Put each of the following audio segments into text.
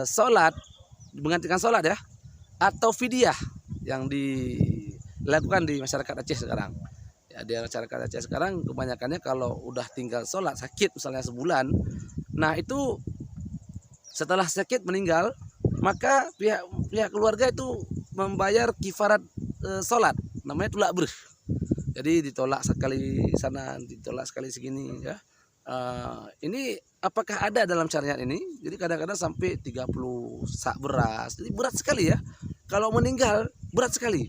sholat, menggantikan sholat ya, atau fidyah yang dilakukan di masyarakat Aceh sekarang. Ya, di masyarakat Aceh sekarang kebanyakannya kalau udah tinggal sholat sakit misalnya sebulan, nah itu setelah sakit meninggal, maka pihak pihak keluarga itu membayar kifarat sholat, namanya tulak breh. Jadi ditolak sekali sana, ditolak sekali segini ya. Ini apakah ada dalam syariat ini? Jadi kadang-kadang sampai 30 sak beras. Jadi berat sekali ya. Kalau meninggal berat sekali.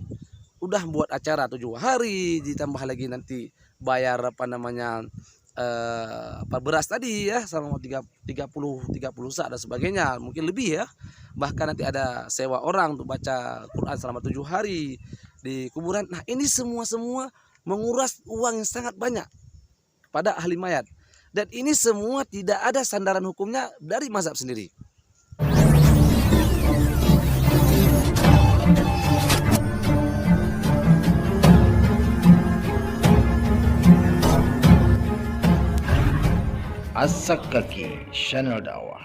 Udah buat acara 7 hari, ditambah lagi nanti bayar apa namanya apa beras tadi ya sama 30 sak dan sebagainya, mungkin lebih ya. Bahkan nanti ada sewa orang untuk baca Quran selama 7 hari di kuburan. Nah, ini semua menguras uang yang sangat banyak pada ahli mayat. Dan ini semua tidak ada sandaran hukumnya dari mazhab sendiri. Asak Kaki Channel Dakwah.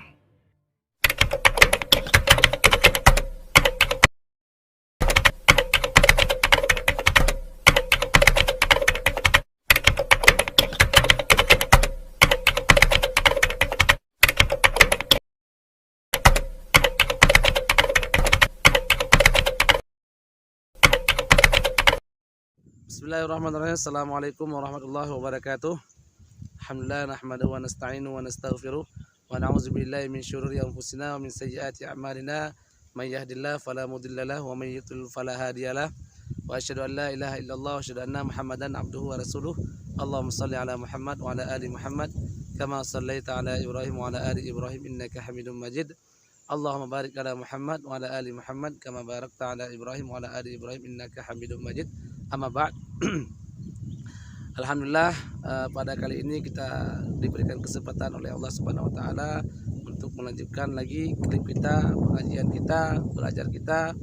Bismillahirrahmanirrahim. Assalamualaikum warahmatullahi wabarakatuh. Alhamdulillah nahmaduhu wa nasta'inu wa nastaghfiruh wa na'udzu billahi min syururi anfusina wa min sayyiati a'malina. May yahdihillahu fala mudhillalah wa may yudhlil fala hadiyalah. Wa asyhadu an la ilaha illallah wa asyhadu anna Muhammadan abduhu wa rasuluh. Allahumma shalli ala Muhammad wa ala ali Muhammad kama shallaita ala Ibrahim wa ala ali Ibrahim innaka Hamidum Majid. Allahumma barik ala Muhammad wa ala ali Muhammad kama barakta ala Ibrahim wa ala ali Ibrahim innaka Hamidum Majid. Amma ba'd. Alhamdulillah, pada kali ini kita diberikan kesempatan oleh Allah Subhanahu wa taala untuk melanjutkan lagi klip kita, pengajian kita, belajar kita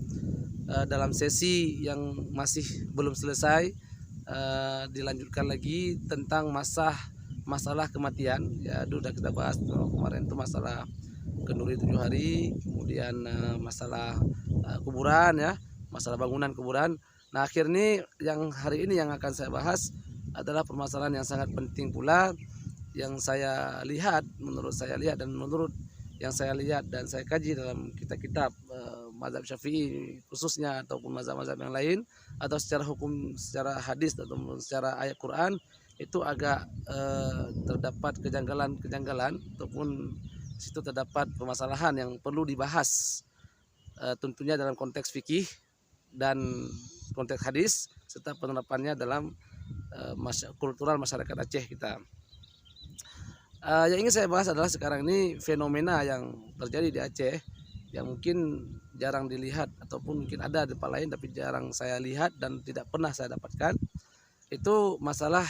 dalam sesi yang masih belum selesai, dilanjutkan lagi tentang masalah kematian. Ya, sudah kita bahas kemarin itu masalah kenduri 7 hari, kemudian masalah kuburan ya, masalah bangunan kuburan. Nah, akhirnya yang hari ini yang akan saya bahas adalah permasalahan yang sangat penting pula yang saya lihat, menurut saya lihat dan menurut yang saya lihat dan saya kaji dalam kitab-kitab mazhab Syafi'i khususnya ataupun mazhab-mazhab yang lain, atau secara hukum, secara hadis ataupun secara ayat Quran, itu agak terdapat kejanggalan ataupun situ terdapat permasalahan yang perlu dibahas, tentunya dalam konteks fikih dan konteks hadis serta penerapannya dalam kultural masyarakat Aceh kita. Yang ingin saya bahas adalah sekarang ini fenomena yang terjadi di Aceh yang mungkin jarang dilihat ataupun mungkin ada di tempat lain tapi jarang saya lihat dan tidak pernah saya dapatkan. Itu masalah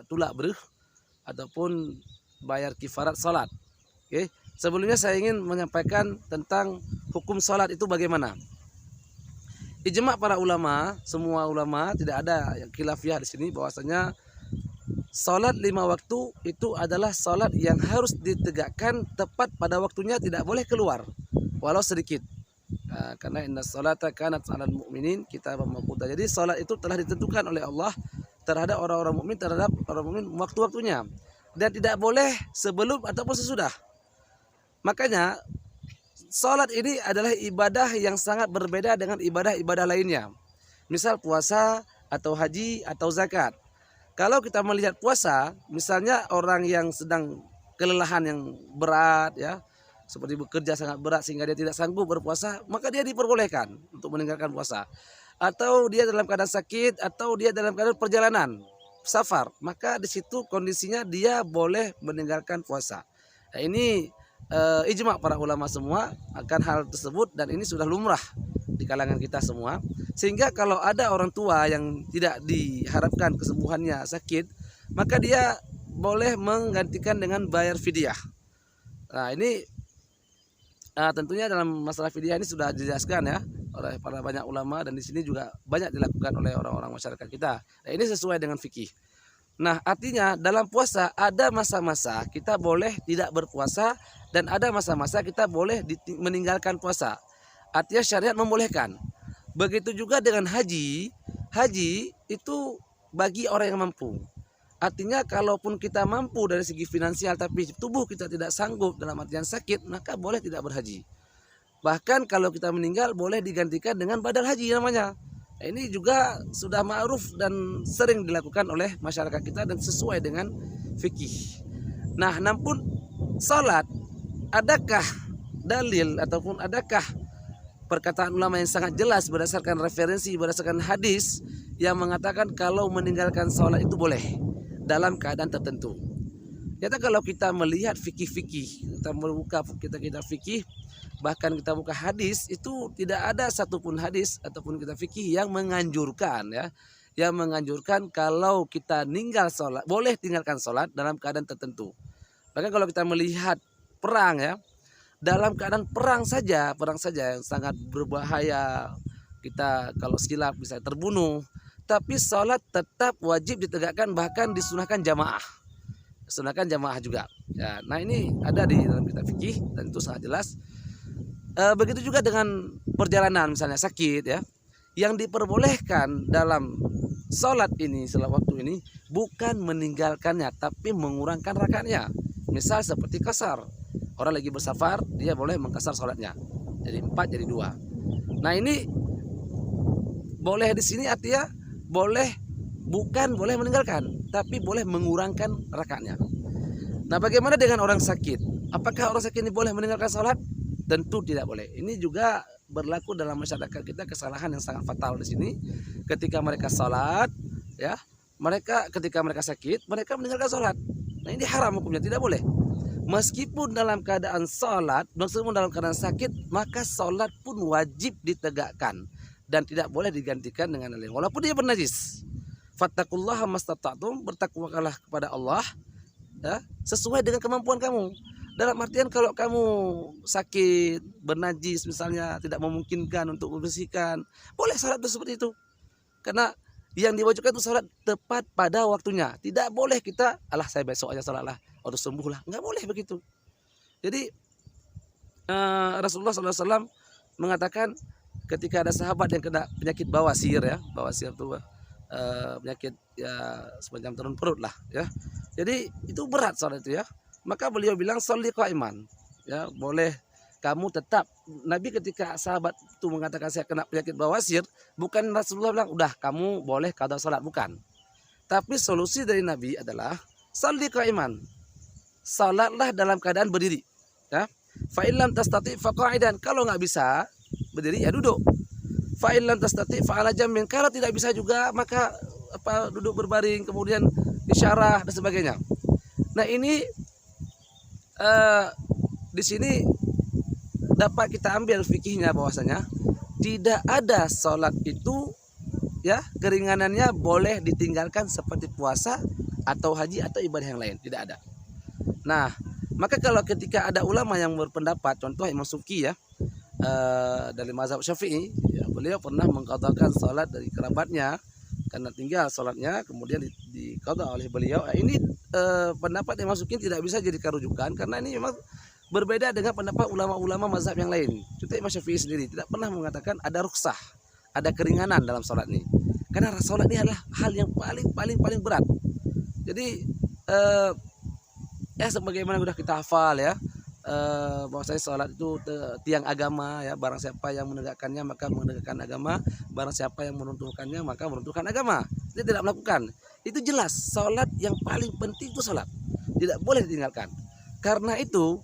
tulak breh ataupun bayar kifarat salat. Oke. Sebelumnya saya ingin menyampaikan tentang hukum salat itu bagaimana. Ijma' para ulama, semua ulama, tidak ada yang khilafiyah di sini bahwasanya salat 5 waktu itu adalah salat yang harus ditegakkan tepat pada waktunya, tidak boleh keluar walau sedikit. Karena inna salata kanat 'alal mu'minin kitaban mawquta. Jadi salat itu telah ditentukan oleh Allah terhadap orang-orang mukmin, terhadap orang mukmin waktu-waktunya, dan tidak boleh sebelum ataupun sesudah. Makanya salat ini adalah ibadah yang sangat berbeda dengan ibadah-ibadah lainnya. Misal puasa atau haji atau zakat. Kalau kita melihat puasa, misalnya orang yang sedang kelelahan yang berat ya, seperti bekerja sangat berat sehingga dia tidak sanggup berpuasa, maka dia diperbolehkan untuk meninggalkan puasa. Atau dia dalam keadaan sakit atau dia dalam keadaan perjalanan, safar, maka di situ kondisinya dia boleh meninggalkan puasa. Nah, ini ijma' para ulama semua akan hal tersebut dan ini sudah lumrah di kalangan kita semua. Sehingga kalau ada orang tua yang tidak diharapkan kesembuhannya sakit, maka dia boleh menggantikan dengan bayar fidyah. Nah, ini tentunya dalam masalah fidyah ini sudah dijelaskan ya oleh para banyak ulama dan di sini juga banyak dilakukan oleh orang-orang masyarakat kita. Nah, ini sesuai dengan fikih. Nah, artinya dalam puasa ada masa-masa kita boleh tidak berpuasa dan ada masa-masa kita boleh meninggalkan puasa. Artinya syariat membolehkan. Begitu juga dengan haji. Haji itu bagi orang yang mampu. Artinya kalaupun kita mampu dari segi finansial tapi tubuh kita tidak sanggup dalam artian sakit, maka boleh tidak berhaji. Bahkan kalau kita meninggal boleh digantikan dengan badal haji namanya. Nah, ini juga sudah ma'ruf dan sering dilakukan oleh masyarakat kita dan sesuai dengan fikih. Nah, namun salat, adakah dalil ataupun adakah perkataan ulama yang sangat jelas berdasarkan referensi, berdasarkan hadis yang mengatakan kalau meninggalkan salat itu boleh dalam keadaan tertentu. Kita kalau kita melihat fikih-fikih, kita membuka kita fikih, bahkan kita buka hadis, itu tidak ada satupun hadis ataupun kita fikih yang menganjurkan yang menganjurkan kalau kita ninggal sholat, boleh tinggalkan sholat dalam keadaan tertentu. Bahkan kalau kita melihat perang dalam keadaan perang saja yang sangat berbahaya, kita kalau silap bisa terbunuh, tapi sholat tetap wajib ditegakkan, bahkan disunahkan jamaah. Disunahkan jamaah juga. Ya, nah ini ada di dalam kitab fikih dan itu sangat jelas. Begitu juga dengan perjalanan misalnya sakit yang diperbolehkan dalam sholat ini selama waktu ini bukan meninggalkannya tapi mengurangkan rakaatnya. Misal seperti kasar, orang lagi bersafar dia boleh mengkasar sholatnya jadi 4 jadi 2. Nah ini boleh di sini artinya boleh, bukan boleh meninggalkan tapi boleh mengurangkan rakaatnya. Nah bagaimana dengan orang sakit? Apakah orang sakit ini boleh meninggalkan sholat? Tentu tidak boleh. Ini juga berlaku dalam masyarakat kita, kesalahan yang sangat fatal di sini. Ketika mereka sholat, mereka ketika mereka sakit, mereka meninggalkan sholat. Nah ini haram hukumnya, tidak boleh. Meskipun dalam keadaan sholat, meskipun dalam keadaan sakit, maka sholat pun wajib ditegakkan dan tidak boleh digantikan dengan lain. Walaupun dia bernajis. Fattaqullaha mastata'tum, bertakwalah kepada Allah sesuai dengan kemampuan kamu. Dalam artian kalau kamu sakit, bernajis misalnya, tidak memungkinkan untuk membersihkan, boleh salat seperti itu. Karena yang diwajibkan itu salat tepat pada waktunya. Tidak boleh kita, saya besok aja salat lah, harus sembuh lah. Enggak boleh begitu. Jadi Rasulullah SAW mengatakan ketika ada sahabat yang kena penyakit bawasir bawasir itu penyakit semacam turun perut lah Jadi itu berat salat itu Maka beliau bilang sholli qa'iman. Boleh kamu tetap. Nabi ketika sahabat itu mengatakan saya kena penyakit bawasir, bukan Rasulullah bilang udah kamu boleh qada salat, bukan. Tapi solusi dari Nabi adalah sholli qa'iman. Salatlah dalam keadaan berdiri. Fa illam tastati fa qa'idan. Kalau nggak bisa berdiri duduk. Fa illam tastati fa ala jambin. Kalau tidak bisa juga maka duduk berbaring, kemudian isyarah dan sebagainya. Nah ini di sini dapat kita ambil fikihnya bahwasanya tidak ada sholat itu keringanannya boleh ditinggalkan seperti puasa atau haji atau ibadah yang lain, tidak ada. Nah maka kalau ketika ada ulama yang berpendapat, contoh Imam Subki dari mazhab Syafi'i, beliau pernah mengqadhakan sholat dari kerabatnya karena tinggal sholatnya kemudian diqadha oleh beliau. Ini pendapat Imam Subki tidak bisa jadi rujukan karena ini memang berbeda dengan pendapat ulama-ulama mazhab yang lain. Contoh Imam Syafi'i sendiri tidak pernah mengatakan ada rukhsah, ada keringanan dalam sholat ini. Karena sholat ini adalah hal yang paling berat. Jadi sebagaimana sudah kita hafal bahwasanya sholat itu tiang agama barang siapa yang menegakkannya maka menegakkan agama, barang siapa yang meruntuhkannya maka meruntuhkan agama. Dia tidak melakukan. Itu jelas sholat yang paling penting itu sholat, tidak boleh ditinggalkan. Karena itu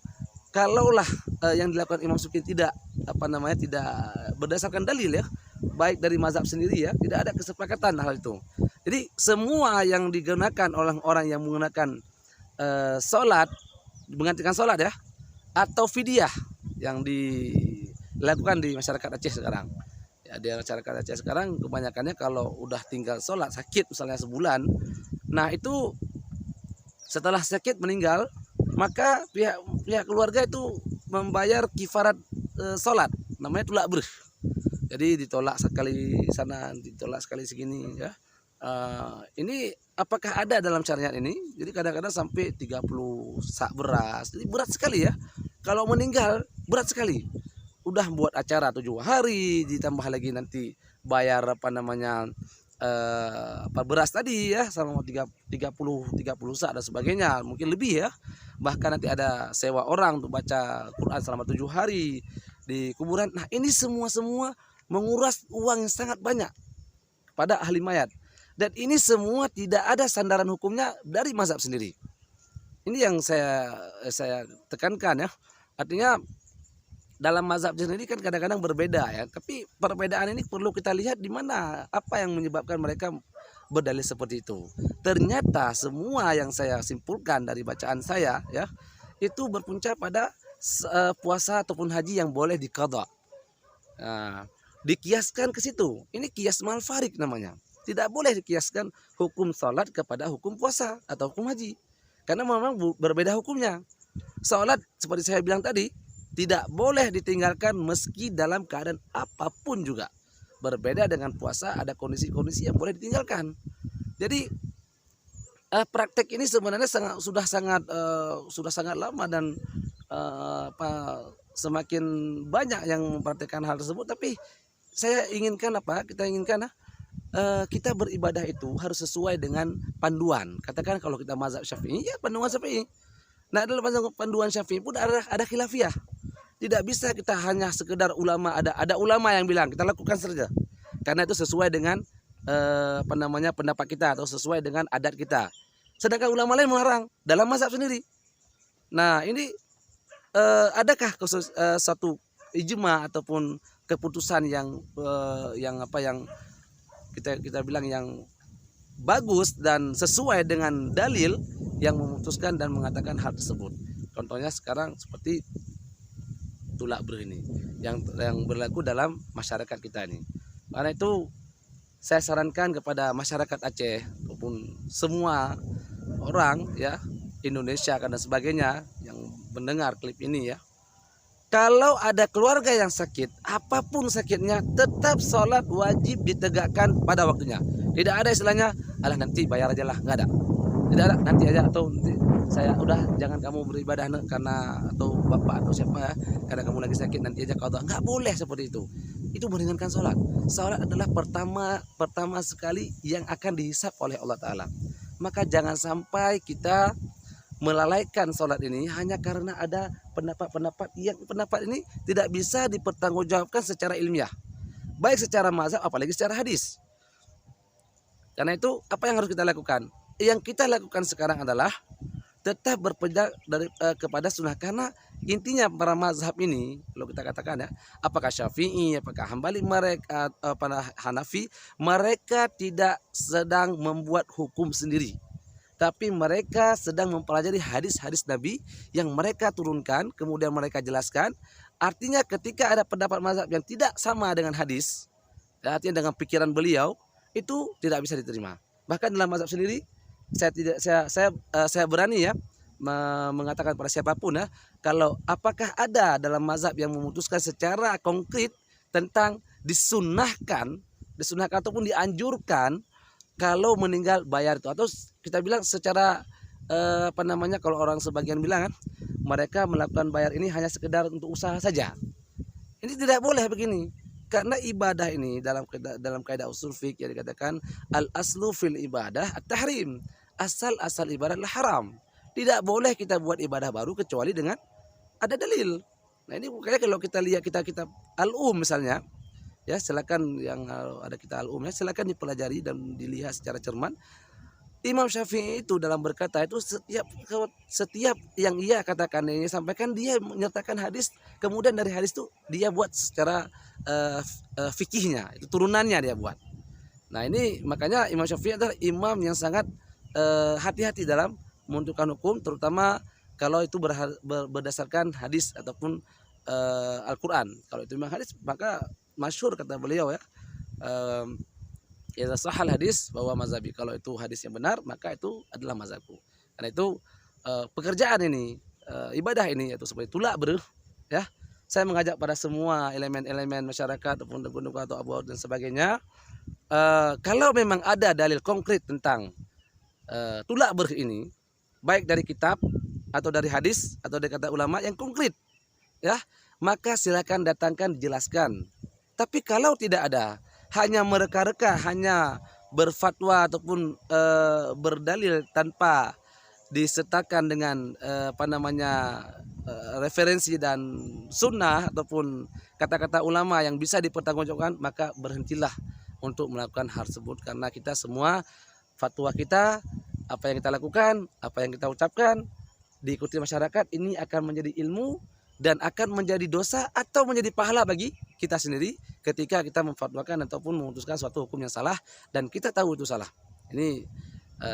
kalaulah yang dilakukan Imam Subki tidak tidak berdasarkan dalil baik dari mazhab sendiri tidak ada kesepakatan hal itu. Jadi semua yang digunakan oleh orang yang menggunakan sholat, menggantikan sholat atau fidyah yang dilakukan di masyarakat Aceh sekarang. Di masyarakat Aceh sekarang kebanyakannya kalau udah tinggal sholat sakit misalnya sebulan, nah itu setelah sakit meninggal maka pihak keluarga itu membayar kifarat sholat, namanya tulak brih. Jadi ditolak sekali sana, ditolak sekali segini Ini apakah ada dalam syariat ini? Jadi kadang-kadang sampai 30 sak beras. Jadi berat sekali ya. Kalau meninggal berat sekali. Udah buat acara 7 hari, ditambah lagi nanti bayar apa namanya apa beras tadi ya sama 30 sak dan sebagainya, mungkin lebih ya. Bahkan nanti ada sewa orang untuk baca Quran selama 7 hari di kuburan. Nah, ini semua menguras uang yang sangat banyak pada ahli mayat. Dan ini semua tidak ada sandaran hukumnya dari mazhab sendiri. Ini yang saya tekankan ya. Artinya dalam mazhab sendiri kan kadang-kadang berbeda ya. Tapi perbedaan ini perlu kita lihat di mana apa yang menyebabkan mereka berdalil seperti itu. Ternyata semua yang saya simpulkan dari bacaan saya ya itu berpunca pada puasa ataupun haji yang boleh diqadha. Nah, dikiaskan ke situ. Ini kias malfarik namanya. Tidak boleh dikiaskan hukum salat kepada hukum puasa atau hukum haji. Karena memang berbeda hukumnya. Salat seperti saya bilang tadi tidak boleh ditinggalkan meski dalam keadaan apapun juga. Berbeda dengan puasa, ada kondisi-kondisi yang boleh ditinggalkan. Jadi praktek ini sebenarnya sudah sangat lama dan semakin banyak yang mempraktekkan hal tersebut. Tapi saya inginkan kita inginkan kita beribadah itu harus sesuai dengan panduan. Katakan kalau kita mazhab Syafi'i, ya panduan Syafi'i. Nah, dalam panduan Syafi'i pun ada khilafiyah. Tidak bisa kita hanya sekedar ulama, ada ulama yang bilang kita lakukan saja. Karena itu sesuai dengan pendapat kita atau sesuai dengan adat kita. Sedangkan ulama lain melarang dalam mazhab sendiri. Nah, ini adakah satu ijma ataupun keputusan yang kita bilang yang bagus dan sesuai dengan dalil yang memutuskan dan mengatakan hal tersebut. Contohnya sekarang seperti tulak ber ini yang berlaku dalam masyarakat kita ini. Karena itu saya sarankan kepada masyarakat Aceh ataupun semua orang ya Indonesia dan sebagainya yang mendengar klip ini ya. Kalau ada keluarga yang sakit, apapun sakitnya, tetap sholat wajib ditegakkan pada waktunya. Tidak ada istilahnya, alah nanti bayar aja lah, nggak ada. Tidak ada, nanti aja atau nanti saya udah jangan kamu beribadah karena atau bapak atau siapa ya, karena kamu lagi sakit nanti aja qadha. Nggak boleh seperti itu. Itu meringankan sholat. Sholat adalah pertama sekali yang akan dihisab oleh Allah Ta'ala. Maka jangan sampai kita melalaikan sholat ini hanya karena ada pendapat ini tidak bisa dipertanggungjawabkan secara ilmiah, baik secara mazhab apalagi secara hadis. Karena itu apa yang harus kita lakukan? Yang kita lakukan sekarang adalah tetap berpegang kepada sunnah, karena intinya para mazhab ini kalau kita katakan ya, apakah Syafi'i, apakah Hambali, mereka Hanafi, mereka tidak sedang membuat hukum sendiri. Tapi mereka sedang mempelajari hadis-hadis Nabi yang mereka turunkan, kemudian mereka jelaskan. Artinya ketika ada pendapat mazhab yang tidak sama dengan hadis, artinya dengan pikiran beliau, itu tidak bisa diterima. Bahkan dalam mazhab sendiri, saya berani ya mengatakan pada siapapun ya, kalau apakah ada dalam mazhab yang memutuskan secara konkret tentang disunahkan ataupun dianjurkan kalau meninggal bayar itu, atau kita bilang secara kalau orang sebagian bilang kan mereka melakukan bayar ini hanya sekedar untuk usaha saja. Ini tidak boleh begini, karena ibadah ini dalam kaidah usul fiqh yang dikatakan al aslu fil ibadah at-tahrim, asal ibadah adalah haram. Tidak boleh kita buat ibadah baru kecuali dengan ada dalil. Nah, ini kayak kalau kita lihat kitab al-um misalnya ya, silakan yang ada kitab al-um ya, silakan dipelajari dan dilihat secara cermat. Imam Syafi'i itu dalam berkata itu setiap yang ia katakan ini sampaikan, dia menyertakan hadis, kemudian dari hadis itu dia buat secara fikihnya, itu turunannya dia buat. Nah, ini makanya Imam Syafi'i adalah imam yang sangat hati-hati dalam menentukan hukum, terutama kalau itu berdasarkan hadis ataupun Al-Quran. Kalau itu memang hadis, maka masyhur kata beliau ya, idza sahal hadis bahwa mazhabi, kalau itu hadis yang benar maka itu adalah mazhabku. Karena itu pekerjaan ini, ibadah ini yaitu seperti tulak ber ya, saya mengajak pada semua elemen-elemen masyarakat ataupun dukun-dukun atau abu dan sebagainya kalau memang ada dalil konkret tentang tulak berh ini, baik dari kitab atau dari hadis atau dari kata ulama yang konkret, ya, maka silakan datangkan, dijelaskan. Tapi kalau tidak ada, hanya mereka-reka, hanya berfatwa ataupun berdalil tanpa disertakan dengan referensi dan sunnah ataupun kata-kata ulama yang bisa dipertanggungjawabkan, maka berhentilah untuk melakukan hal tersebut, karena kita semua fatwa kita, apa yang kita lakukan, apa yang kita ucapkan diikuti masyarakat, ini akan menjadi ilmu dan akan menjadi dosa atau menjadi pahala bagi kita sendiri ketika kita memfatwakan ataupun memutuskan suatu hukum yang salah dan kita tahu itu salah. Ini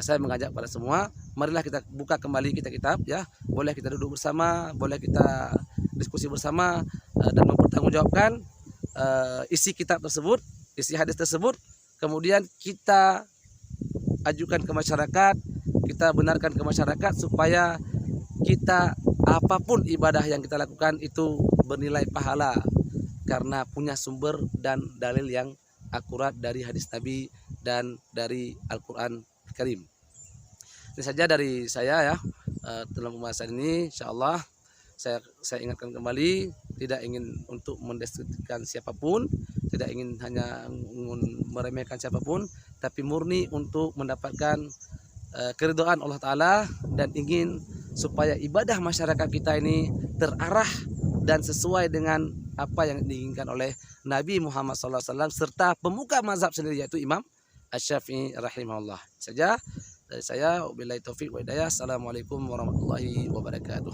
saya mengajak pada semua, marilah kita buka kembali kitab, ya. Boleh kita duduk bersama, boleh kita diskusi bersama dan mempertanggungjawabkan isi kitab tersebut, isi hadis tersebut. Kemudian kita ajukan ke masyarakat, kita benarkan ke masyarakat supaya kita apapun ibadah yang kita lakukan itu bernilai pahala karena punya sumber dan dalil yang akurat dari hadis Nabi dan dari Al-Quran Karim. Ini saja dari saya, ya, dalam pembahasan ini. InsyaAllah saya ingatkan kembali, tidak ingin untuk mendeskripsikan siapapun, tidak ingin hanya meremehkan siapapun, tapi murni untuk mendapatkan keridhaan Allah Ta'ala dan ingin supaya ibadah masyarakat kita ini terarah dan sesuai dengan apa yang diinginkan oleh Nabi Muhammad SAW serta pemuka mazhab sendiri, yaitu Imam Asy-Syafi'i rahimahullah. Saja dari saya, wabillahi taufik wa hidayah. Assalamualaikum warahmatullahi wabarakatuh.